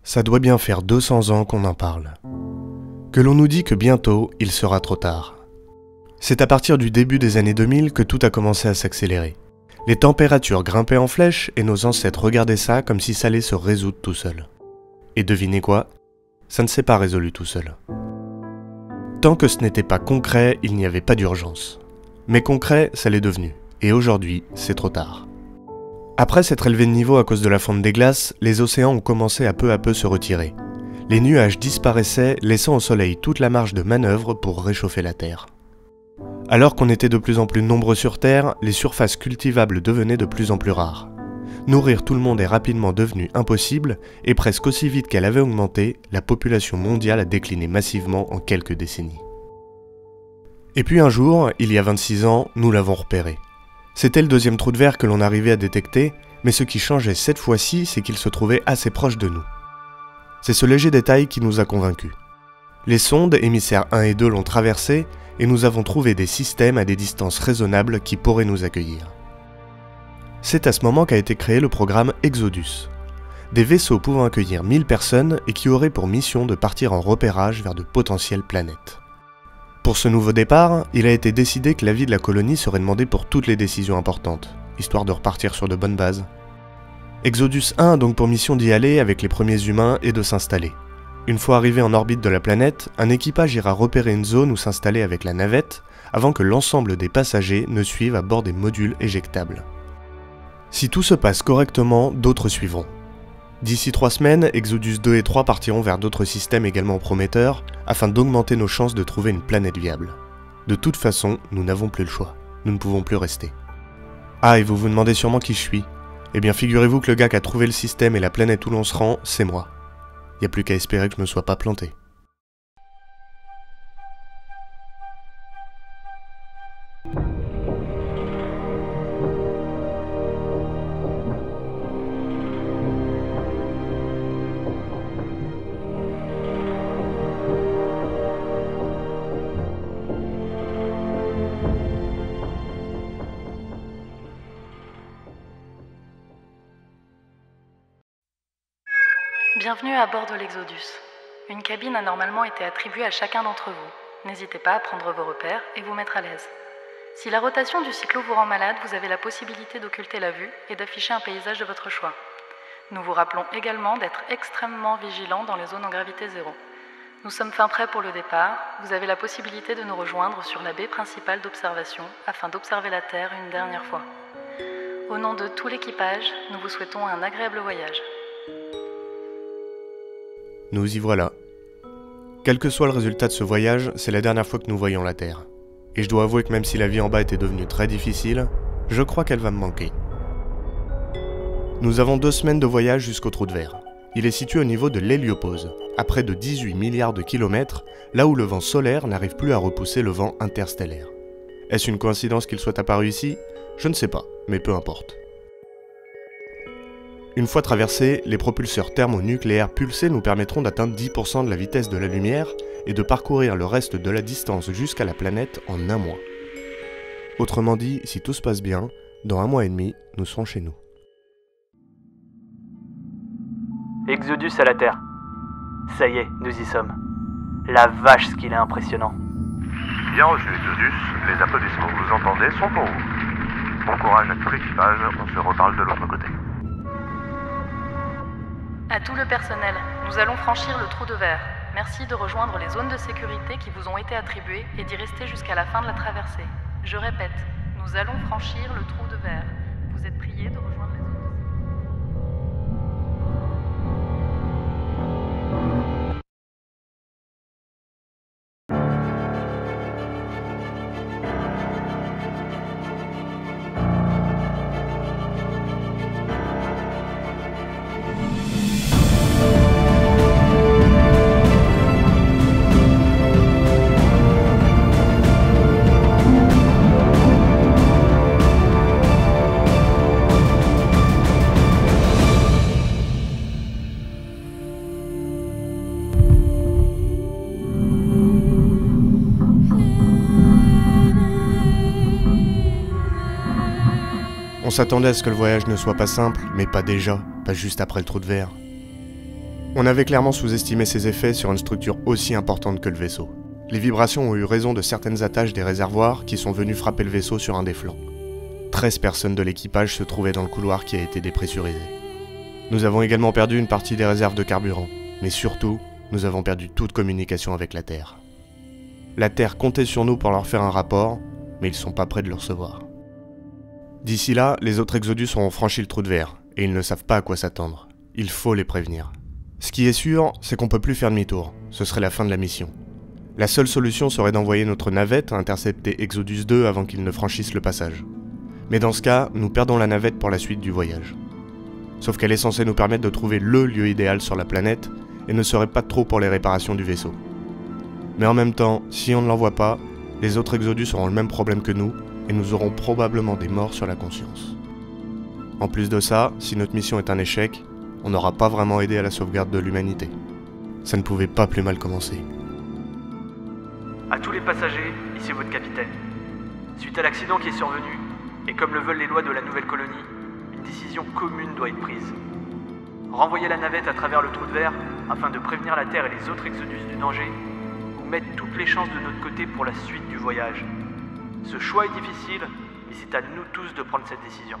Ça doit bien faire 200 ans qu'on en parle. Que l'on nous dit que bientôt, il sera trop tard. C'est à partir du début des années 2000 que tout a commencé à s'accélérer. Les températures grimpaient en flèche et nos ancêtres regardaient ça comme si ça allait se résoudre tout seul. Et devinez quoi? Ça ne s'est pas résolu tout seul. Tant que ce n'était pas concret, il n'y avait pas d'urgence. Mais concret, ça l'est devenu. Et aujourd'hui, c'est trop tard. Après s'être élevé de niveau à cause de la fonte des glaces, les océans ont commencé à peu se retirer. Les nuages disparaissaient, laissant au soleil toute la marge de manœuvre pour réchauffer la Terre. Alors qu'on était de plus en plus nombreux sur Terre, les surfaces cultivables devenaient de plus en plus rares. Nourrir tout le monde est rapidement devenu impossible, et presque aussi vite qu'elle avait augmenté, la population mondiale a décliné massivement en quelques décennies. Et puis un jour, il y a 26 ans, nous l'avons repéré. C'était le deuxième trou de verre que l'on arrivait à détecter, mais ce qui changeait cette fois-ci, c'est qu'il se trouvait assez proche de nous. C'est ce léger détail qui nous a convaincus. Les sondes émissaires 1 et 2 l'ont traversé, et nous avons trouvé des systèmes à des distances raisonnables qui pourraient nous accueillir. C'est à ce moment qu'a été créé le programme Exodus. Des vaisseaux pouvant accueillir 1000 personnes et qui auraient pour mission de partir en repérage vers de potentielles planètes. Pour ce nouveau départ, il a été décidé que l'avis de la colonie serait demandé pour toutes les décisions importantes, histoire de repartir sur de bonnes bases. Exodus 1 a donc pour mission d'y aller avec les premiers humains et de s'installer. Une fois arrivé en orbite de la planète, un équipage ira repérer une zone où s'installer avec la navette, avant que l'ensemble des passagers ne suivent à bord des modules éjectables. Si tout se passe correctement, d'autres suivront. D'ici 3 semaines, Exodus 2 et 3 partiront vers d'autres systèmes également prometteurs, afin d'augmenter nos chances de trouver une planète viable. De toute façon, nous n'avons plus le choix. Nous ne pouvons plus rester. Ah, et vous vous demandez sûrement qui je suis. Eh bien, figurez-vous que le gars qui a trouvé le système et la planète où l'on se rend, c'est moi. Y a plus qu'à espérer que je me sois pas planté. Bienvenue à bord de l'Exodus. Une cabine a normalement été attribuée à chacun d'entre vous. N'hésitez pas à prendre vos repères et vous mettre à l'aise. Si la rotation du cyclo vous rend malade, vous avez la possibilité d'occulter la vue et d'afficher un paysage de votre choix. Nous vous rappelons également d'être extrêmement vigilants dans les zones en gravité zéro. Nous sommes fin prêts pour le départ. Vous avez la possibilité de nous rejoindre sur la baie principale d'observation afin d'observer la Terre une dernière fois. Au nom de tout l'équipage, nous vous souhaitons un agréable voyage. Nous y voilà. Quel que soit le résultat de ce voyage, c'est la dernière fois que nous voyons la Terre. Et je dois avouer que même si la vie en bas était devenue très difficile, je crois qu'elle va me manquer. Nous avons 2 semaines de voyage jusqu'au trou de verre. Il est situé au niveau de l'héliopause, à près de 18 milliards de kilomètres, là où le vent solaire n'arrive plus à repousser le vent interstellaire. Est-ce une coïncidence qu'il soit apparu ici? Je ne sais pas, mais peu importe. Une fois traversés, les propulseurs thermonucléaires pulsés nous permettront d'atteindre 10% de la vitesse de la lumière et de parcourir le reste de la distance jusqu'à la planète en 1 mois. Autrement dit, si tout se passe bien, dans 1 mois et demi, nous serons chez nous. Exodus à la Terre. Ça y est, nous y sommes. La vache, ce qu'il est impressionnant. Bien reçu, Exodus. Les applaudissements que vous entendez sont pour vous. Bon courage à tout l'équipage, on se reparle de l'autre côté. À tout le personnel, nous allons franchir le trou de verre. Merci de rejoindre les zones de sécurité qui vous ont été attribuées et d'y rester jusqu'à la fin de la traversée. Je répète, nous allons franchir le trou de verre. Vous êtes priés de rejoindre les zones de sécurité. On s'attendait à ce que le voyage ne soit pas simple, mais pas déjà, pas juste après le trou de verre. On avait clairement sous-estimé ses effets sur une structure aussi importante que le vaisseau. Les vibrations ont eu raison de certaines attaches des réservoirs qui sont venus frapper le vaisseau sur un des flancs. 13 personnes de l'équipage se trouvaient dans le couloir qui a été dépressurisé. Nous avons également perdu une partie des réserves de carburant, mais surtout, nous avons perdu toute communication avec la Terre. La Terre comptait sur nous pour leur faire un rapport, mais ils sont pas prêts de le recevoir. D'ici là, les autres Exodus auront franchi le trou de verre, et ils ne savent pas à quoi s'attendre. Il faut les prévenir. Ce qui est sûr, c'est qu'on peut plus faire demi-tour, ce serait la fin de la mission. La seule solution serait d'envoyer notre navette intercepter Exodus 2 avant qu'il ne franchisse le passage. Mais dans ce cas, nous perdons la navette pour la suite du voyage. Sauf qu'elle est censée nous permettre de trouver le lieu idéal sur la planète, et ne serait pas trop pour les réparations du vaisseau. Mais en même temps, si on ne l'envoie pas, les autres Exodus auront le même problème que nous, et nous aurons probablement des morts sur la conscience. En plus de ça, si notre mission est un échec, on n'aura pas vraiment aidé à la sauvegarde de l'humanité. Ça ne pouvait pas plus mal commencer. À tous les passagers, ici votre capitaine. Suite à l'accident qui est survenu, et comme le veulent les lois de la nouvelle colonie, une décision commune doit être prise. Renvoyer la navette à travers le trou de verre afin de prévenir la Terre et les autres Exodus du danger, ou mettre toutes les chances de notre côté pour la suite du voyage. Ce choix est difficile, mais c'est à nous tous de prendre cette décision.